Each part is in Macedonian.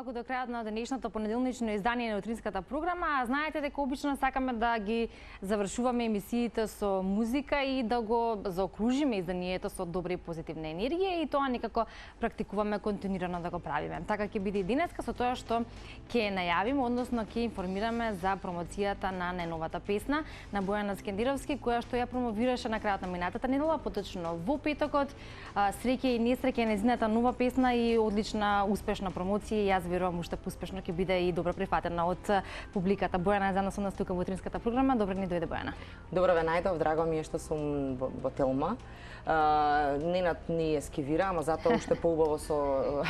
помалку до крајот на денешното понеделнично издание на утринската програма. Знаете дека обично сакаме да ги завршуваме емисиите со музика и да го заокружиме изданието со добра и позитивна енергија и тоа некако практикуваме континуирано да го правиме. Така ќе биде и денеска со тоа што ќе најавиме, односно ќе информираме за промоцијата на најновата песна на Бојана Скендировски, која што ја промовираше на крајот на минатата недела, поточно во петокот. Среќа и несреќа е нејзината нова песна и одлична успешна промоција и јас верувам уште успешно ќе биде и добро прифатена од публиката. Бојана е заедно со нас тука во утринската програма. Добро ни дојде, Бојана. Добро ве најдов, драго ми е што сум во Телма. Ненад ни ескивира, ама затоа уште поубаво со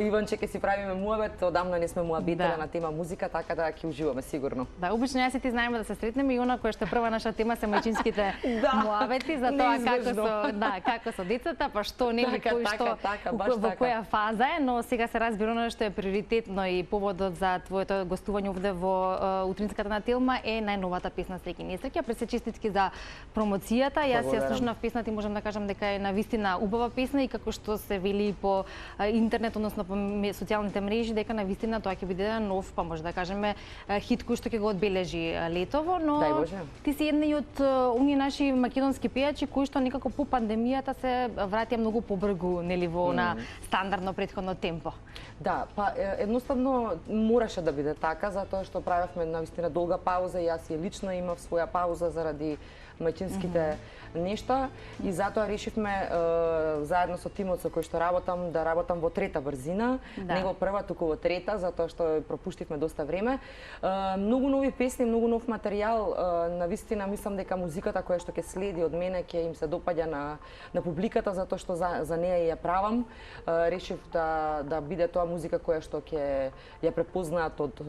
Иванче ќе си правиме муабет. Одамна не сме муабителе на тема музика, така да ќе уживаме сигурно. Да, обично јас и ти знаеме да се сретнеме и она која што прва наша тема се мајчинските муабети за тоа како со децата, па што нели кој што во која фаза е, но сега се разбира она што е приоритетно и поводот за твоето гостување овде во утринската на Телма е најновата песна Среќа и несреќа. Пресе честитки за промоцијата. Јас ја слушнав песната и можам да кажам дека е навистина убава песна и како што се вели по интернет, односно по социјалните мрежи, дека навистина тоа ќе биде нов, па може да кажеме хит кој што ќе го одбележи летово, но ти си една и од оние наши македонски пејачи кои што некако по пандемијата се вратија многу побрзо нели во на стандардно претходно темпо. Да, па едноставно мораше да биде така, затоа што правевме навистина долга пауза и јас и лично имав своја пауза заради мајчинските нешта и затоа решивме заедно со тимот со кој што работам да работам во трета брзина, не во прва, туку во трета, затоа што пропуштивме доста време. Многу нови песни, многу нов материјал, навистина мислам дека музиката која што ќе следи од мене ќе им се допаѓа на публиката затоа што за неја ја правам. Решив да биде тоа музика која што ќе ја препознаат од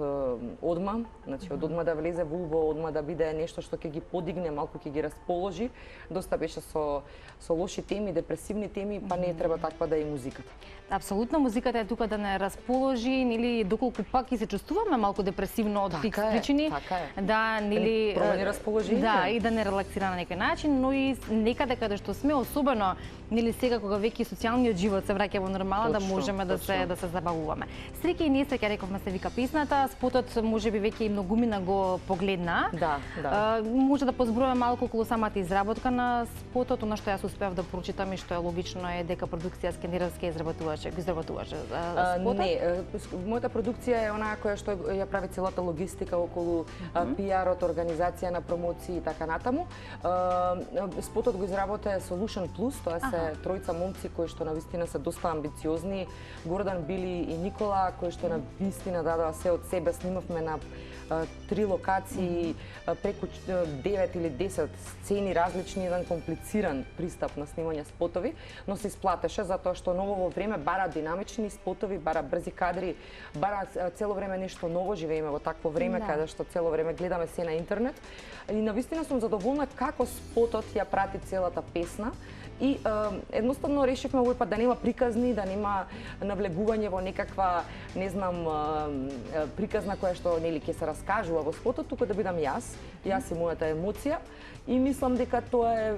одма, значи од одма да влезе во убо, одма да биде нешто што ќе ги подигне, малку ќе ги расположи. Доста беше со лоши теми, депресивни теми, па не треба таква да е музиката. Апсолутно, музиката е тука да не расположи, нели доколку пак и се чувствуваме малку депресивно од тих причини, да нели промени расположение. Да, и да не релаксира на некој начин, но и некаде каде што сме, особено нели сега кога веќе социјалниот живот се враќа во нормала, да можеме да се забавуваме. Среќа и несреќа, рековме се вика песната, спотот можеби веќе и многумина го погледна. Да. Може да позбројаме малку околу самата изработка на спотот, она што јас успеав да прочитам и што е логично е дека продукција Скендировски изработуваше спотот. Не, мојата продукција е онаа која што ја прави целата логистика околу пиарот, организација на промоции и така натаму. Спотот го изработе Solution Plus, тоа се тројца момци кои што навистина се доста амбициозни, Гордан, Били и Никола, кои што навистина дадоа се од себе. Снимавме на 3 локации, преку 9 или 10 сцени различни, еден комплициран пристап на снимање спотови, но се исплатеше затоа што ново време бара динамични спотови, бара брзи кадри, бара цело време нешто ново. Живееме во такво време каде што цело време гледаме се на интернет. И навистина сум задоволна како спотот ја прати целата песна. И едноставно решивме овој пат да нема приказни, да нема навлегување во некаква, не знам, приказна која што нели ќе се раскажува во спотот, туку да бидам јас и мојата емоција. И мислам дека тоа е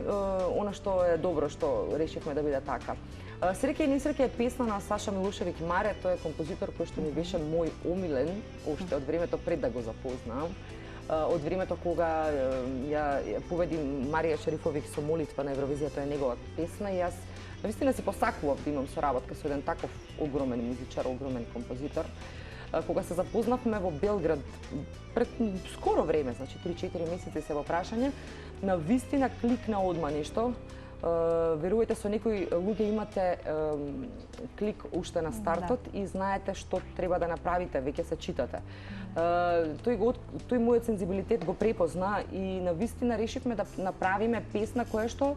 она што е добро што решивме да биде така. Среќа и несреќа е песна на Саша Милушевиќ Маре, тој е композитор кој што ми беше мој омилен уште од времето пред да го запознам. Од времето кога ја победи Марија Шерифовиќ со Молитва на Евровизија, тоа е неговата песна и јас навистина си посакував да имам соработка со еден таков огромен музичар, огромен композитор. Кога се запознавме во Белград пред скоро време, значи 3-4 месеци се во прашање, навистина кликна одма нешто. Верувајте, со некои луѓе имате клик уште на стартот и знаете што треба да направите, веќе се читате. Тој мојот сензибилитет го препозна и навистина решивме да направиме песна која што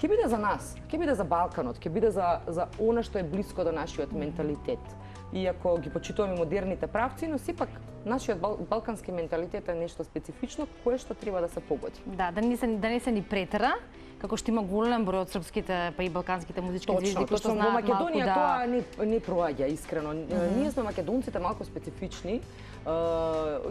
ќе биде за нас, ќе биде за Балканот, ќе биде за она што е блиско до нашиот менталитет. Иако ги почитуваме модерните правци, но сепак нашиот балкански менталитет е нешто специфично кое што треба да се погоди. Да не се ни претера, како што има голем број од српските па и балканските музички звезди кои што знаат малку Македонија тоа не проаѓа искрено. Ние сме македонците малку специфични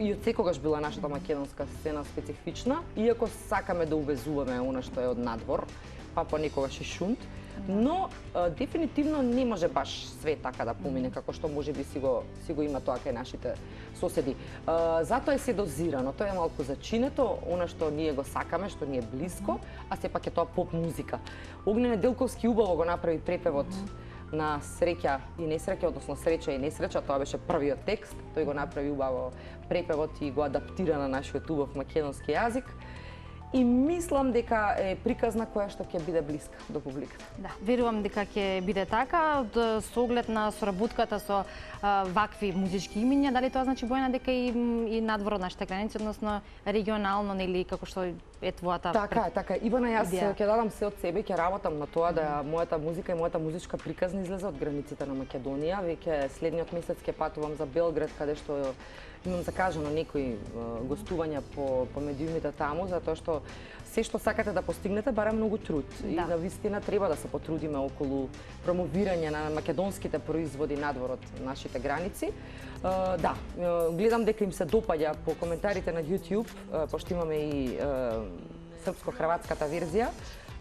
и од секогаш била нашата македонска сцена специфична, иако сакаме да увезуваме она што е од надвор. па понекогаш и шунт. Но дефинитивно не може баш све така да помине како што можеби си го има тоа кај нашите соседи. Затоа е се дозирано, тоа е малку зачинето, она што ние го сакаме, што ни е блиско, а сепак е тоа поп музика. Огнен Неделковски убаво го направи препевот на Среќа и несреќа, односно Среќа и несреќа, тоа беше првиот текст, тој го направи убаво препевот и го адаптира на нашиот убав македонски јазик. И мислам дека е приказна која што ќе биде блиска до публиката. Да, верувам дека ќе биде така, со оглед на соработката со вакви музички имиња, дали тоа значи, Бојана, дека и надвор од нашите граници, односно регионално, нели, како што е твојата Така, Ивана, јас ќе дадам се од себе, ќе работам на тоа да мојата музика и мојата музичка приказна излезе од границите на Македонија. Веќе следниот месец ќе патувам за Белград, каде што имам закажано некои гостувања по медиумите таму, затоа што се што сакате да постигнете бара многу труд. И навистина треба да се потрудиме околу промовирање на македонските производи надвор од нашите граници. Да, гледам дека им се допаѓа по коментарите на YouTube, пошто имаме и српско-хрватската верзија.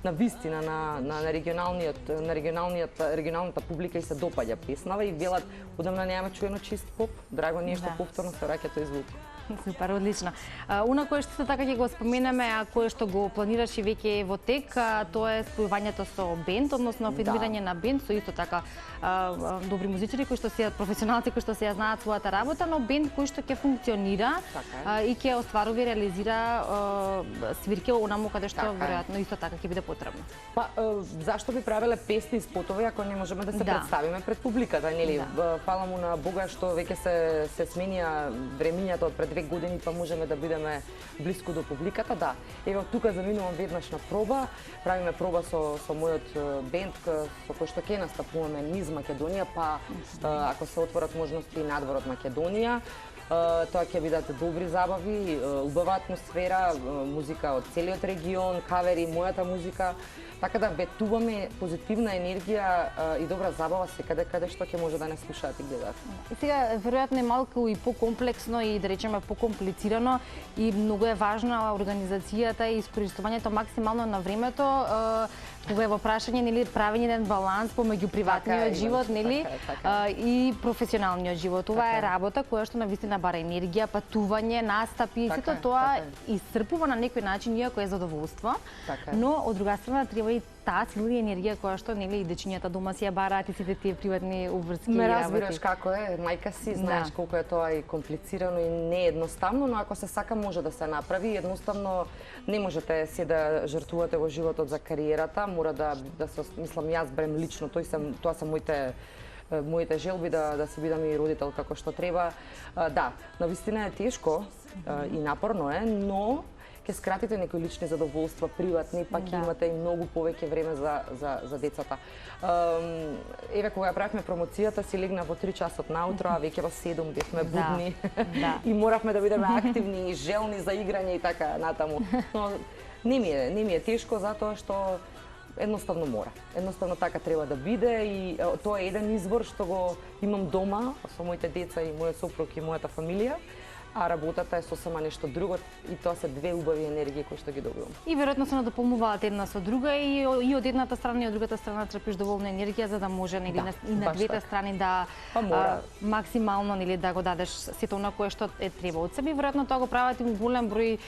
На вистина на регионалната публика и се допаѓа песнава и велат одамна немаме чуено чист поп, драго ни е што повторно се враќа тој звук. Супер, одлично. Она кое што така ќе го споменеме, а кое што го планираш и веќе во тек, тоа е спојувањето со бенд, односно формирање на бенд со исто така добри музичари кои што се професионалци кои што се знаат својата работа, но бенд кој што ќе функционира и ќе остварува и реализира свирки онаму каде што веројатно исто така ќе биде потребно. Па зашто би правеле песни и спотови ако не можеме да се представиме пред публиката, нели? Фала му на Бога што веќе се сменија времињата од пред 2 години, па можеме да бидеме блиску до публиката. Да, ево тука заминувам веднаш на проба, правиме проба со мојот бенд со кој што ќе настапуваме низ Македонија, па ако се отворат можности надвор од Македонија, тоа ќе бидат добри забави, убава атмосфера, музика од целиот регион, кавери, мојата музика. Така да ветуваме позитивна енергија и добра забава секаде каде што ќе може да не слушаат и гледаат. Сега веројатно е малку и покомплексно и да речеме покомплицирано и многу е важна организацијата и искористувањето максимално на времето. Кога е во прашање, нели, правење еден баланс помеѓу приватниот живот, нели, и професионалниот живот. Ова е работа која што навистина бара енергија, патување, настапи, сето тоа исцрпува на некој начин, иако е задоволство, но од друга страна треба и таа сила и енергија која што, нели, и дечињата дома си ја бараат и сите тие приватни уврски работи. Ме разбираш како е, мајка си, знаеш колку е тоа и комплицирано и неедноставно, но ако се сака може да се направи. Едноставно не можете се да жртвувате во животот за кариерата, мора да се, мислам, јас барем лично, тоа се моите желби да си бидам и родител како што треба. Да, навистина е тешко и напорно е, но ќе скратите некои лични задоволства, приватни, па ќе имате и многу повеќе време за децата. Еве, кога ја правевме промоцијата, си легна во 3 часот наутро, а веќе во 7 бевме будни и моравме да бидеме активни и желни за играње и така натаму. Но не ми е тешко затоа што едноставно мора. Едноставно така треба да биде и тоа е еден извор што го имам дома со моите деца и мојот сопруг и мојата фамилија. А работата е сосема нешто друго и тоа се две убави енергии кои што ги добивам. И веројатно се надополнуваат една со друга и од едната страна и од другата страна трпиш доволна енергија за да може нели и на двете страни да максимално нели да го дадеш сето она кое што е треба од себе. Веројатно тоа го прават и голем број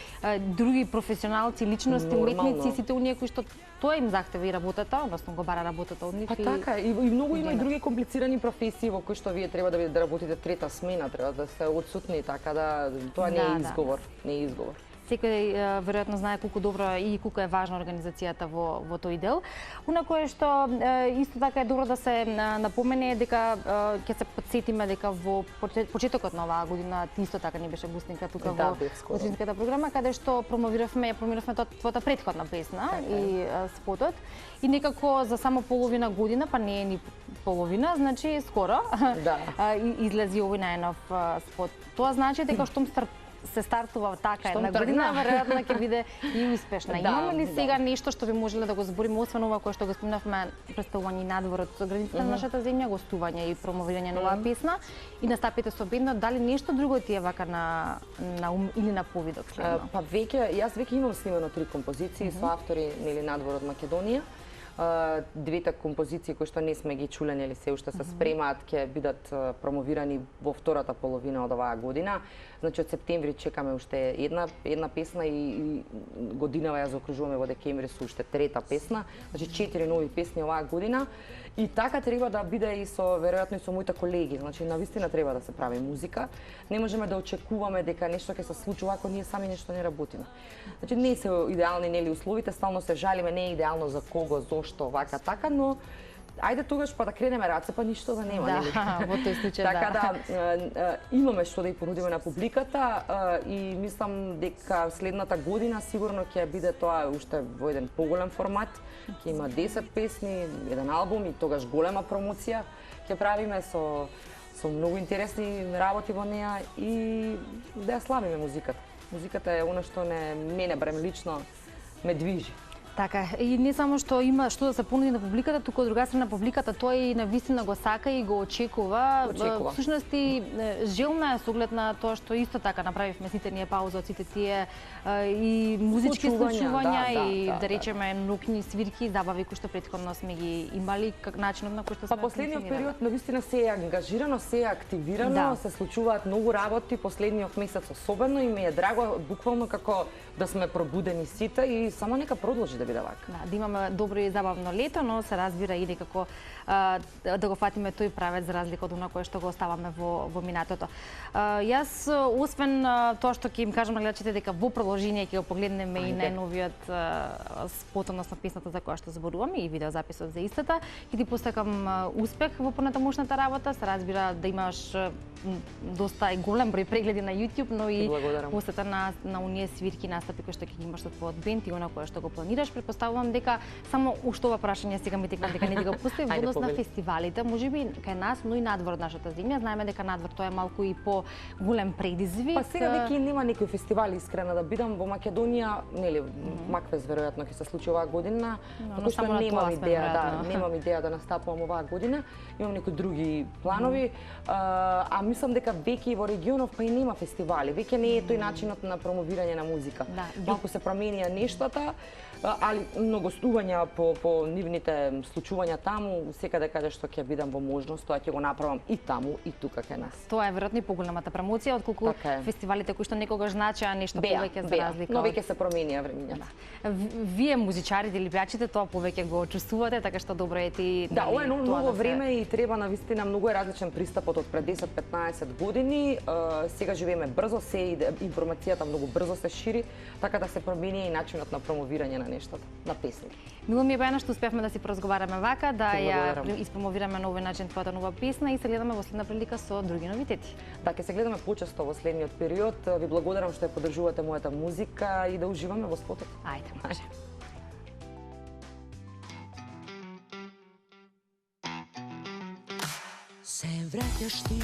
други професионалци, личности, уметници, сите оние кои што тоа им захтева и работата, односно го бара работата од нив. Па така, и многу има и други комплицирани професии во кои што вие треба да работите трета смена, треба да се одсутни, така да тоа не е изговор, не е изговор. Секој веројатно знае колку добро и колку е важна организацијата во тој дел. Она кое што исто така е добро да се напомене е дека ќе се потсетиме дека во почетокот на оваа година исто така не беше гостинка тука во утринската програма каде што промовиравме твојата претходна песна и спотот и некако за само половина година, па не е ни половина, значи скоро излези овој најнов спот. Тоа значи дека штом се стартува така една година, веројатно ќе биде и успешна. Имаме ли сега нешто што би можеле да го збориме, освен ова кое што го спомнавме, представување надвор од границите на нашата земја, гостување и промовирање на оваа песна и настапите со бендот, дали нешто друго ти е вака на ум или на повидок следно? Па јас веќе имам снимано 3 композиции со автори нели надвор од Македонија. Двете композиции кои што не сме ги чуле или се уште се спремаат ќе бидат промовирани во втората половина од оваа година. Значи од септември чекаме уште една песна и годинава ја заокружуваме во декември со уште 3-та песна. Значи 4 нови песни оваа година. И така треба да биде и со веројатно и со моите колеги. Значи навистина треба да се прави музика. Не можеме да очекуваме дека нешто ќе се случува ако ние сами нешто не работиме. Значи не се идеални нели условите, стално се жалиме, не е идеално за кого, зошто, вака така, но ајде тогаш па да кренеме раце, па ништо да нема, нели? Во тој случај така да имаме што да ја понудиме на публиката и мислам дека следната година сигурно ќе биде тоа уште во еден поголем формат. Ќе има 10 песни, еден албум и тогаш голема промоција ќе правиме со многу интересни работи во неа и да ја славиме музиката. Музиката е она што мене барем лично ме движи. Така, и не само што има што да се понуди на публиката, туку од друга страна публиката тоа и навистина го сака и го очекува. Всушност и желна е со оглед на тоа што исто така направивме сите ние пауза од сите тие и музички случувања и да речеме ноќни свирки, забави кои што претходно сме ги имали, как начинот на кој што сме. Па последниот период навистина се е ангажирано, се е активирано, се случуваат многу работи, последниот месец особено и ми е драго буквално како да сме пробудени сите и само нека продолжи да биде вака. Да имаме добро и забавно лето, но се разбира и некако да го фатиме тој правец за разлика од она кое што го оставаме во минатото. Јас освен тоа што ќе им кажам на гледачите дека во продолжение ќе го погледнеме и најновиот спот, односно песната за која што зборуваме и видеозаписот за истата, ќе ти посакам успех во понатамошната работа, се разбира да имаш доста и голем број прегледи на YouTube, но и посета на оние свирки настапи кои што ќе ги имаш со твојот бенд и она кое што го планираш. Предпоставувам дека само уште ова прашање сега ми текна дека не ти го пустив во однос на фестивалите, можеби кај нас, но и надвор од нашата земја. Знаеме дека надвор тоа е малку и по голем предизвик. Па сега веќе нема некои фестивали, искрено да бидам во Македонија, нели Макфест веројатно ќе се случи оваа година, но што немам идеја да настапувам оваа година. Имам некои други планови, а мислам дека веќе во регионов па и нема фестивали. Веќе не е тој начинот на промовирање на музика. Малку се променија нештата, али многу гостувања по нивните случувања таму, секаде каде што ќе бидам во можност, тоа ќе го направам и таму и тука кај нас. Тоа е веројатно и поголемата промоција отколку фестивалите кои што некогаш значеа нешто повеќе за разлика. Но веќе се променија времињата. Вие музичарите или пејачите тоа повеќе го чувствувате, така што добро е ти. Да, ова е ново време и треба навистина многу е различен пристапот од пред 10-15 години. Сега живееме брзо, се информацијата многу брзо се шири, така да се промени и начинот на промовирање на нештата, на песните. Мило ми е Бајана што успеавме да си поразговараме вака, да ја испромовираме на овој начин твојата нова песна и се гледаме во следна прилика со други новитети. Да, ќе се гледаме почесто во следниот период. Ви благодарам што ја поддржувате мојата музика и да уживаме во спотот. Ајде, може. Се враќаш ти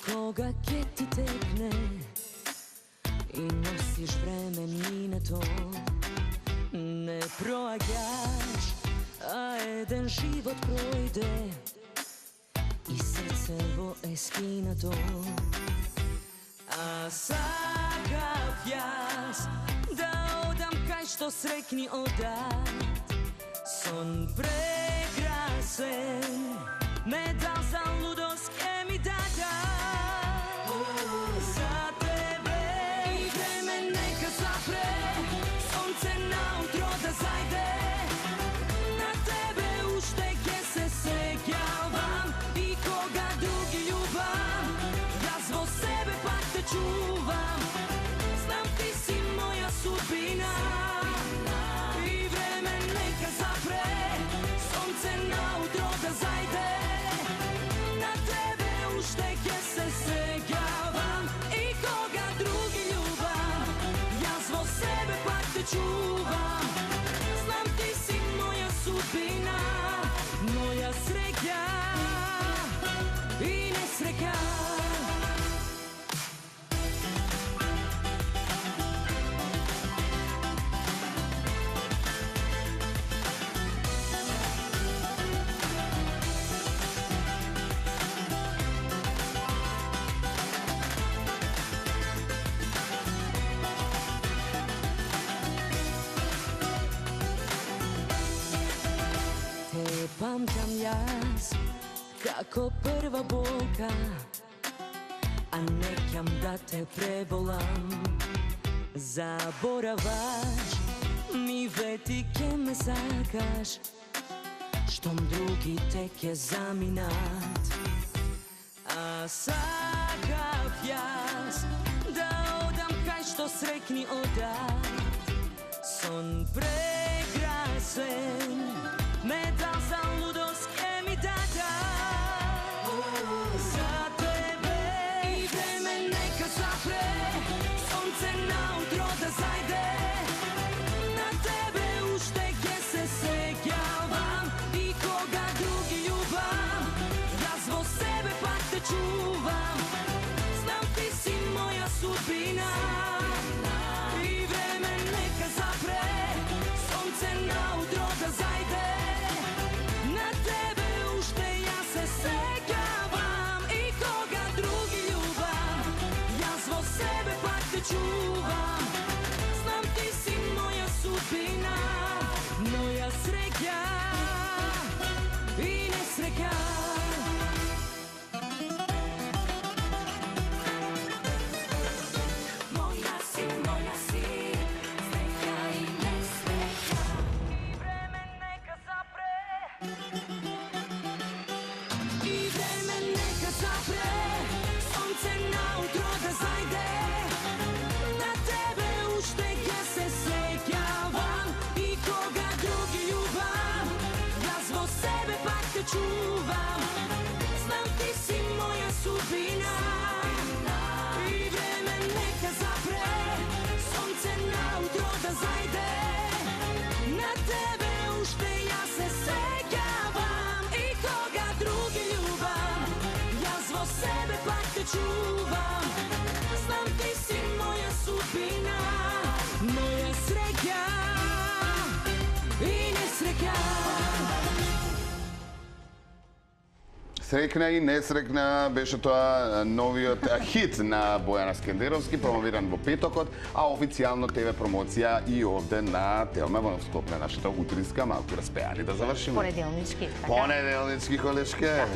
кога ќе ти текне и носиш време минато. Не проаѓаш, а еден живот пројде и срцево е скинато. А сакав јас да одам кај што среќни одат. Сон прекрасен, медал за лудост ке ми дадат. За тебе и време нека запре, сонце наутро да зајде. На тебе уште ќе се сеќавам и кога други љубам, јас во себе пак те чувам. Знам ти си моја судбина и време нека запре, сонце наутро да зајде. На како прва болка, а неќам да те преболам. Забораваш, ми вети ке ме сакаш, штом другите ке заминат. А сакав јас да одам кај што срекни одат. Сон прекрасен, медал за лудост ке ми даде. За тебе и време нека запре, сонце наутро да зајде. На тебе уште ке се сеќавам и кога други љубам, јас во себе пак те чувам. Знам ти си моја судбина. Чувам, знам ти си моја судбина, моја среќа и несреќа. Моја си, среќа и несреќа. И време нека запре, и време нека запре, сонце наутро да зајде. Чувам, знам ти си моја судбина. И време нека запре, сонце наутро да зајде. На тебе уште јас се сеќавам и кога други љубам, јас во себе пак те чувам. Знам ти си моја судбина, моја среќа и несреќа. Срекна и несрекна беше тоа новиот хит на Бојана Скендеровски, промовиран во петокот, а официјално ТВ промоција и овде на Телма во скоп на нашата утринска малку распеани. Да завршиме. Понеделнички. Понеделнички, колешке.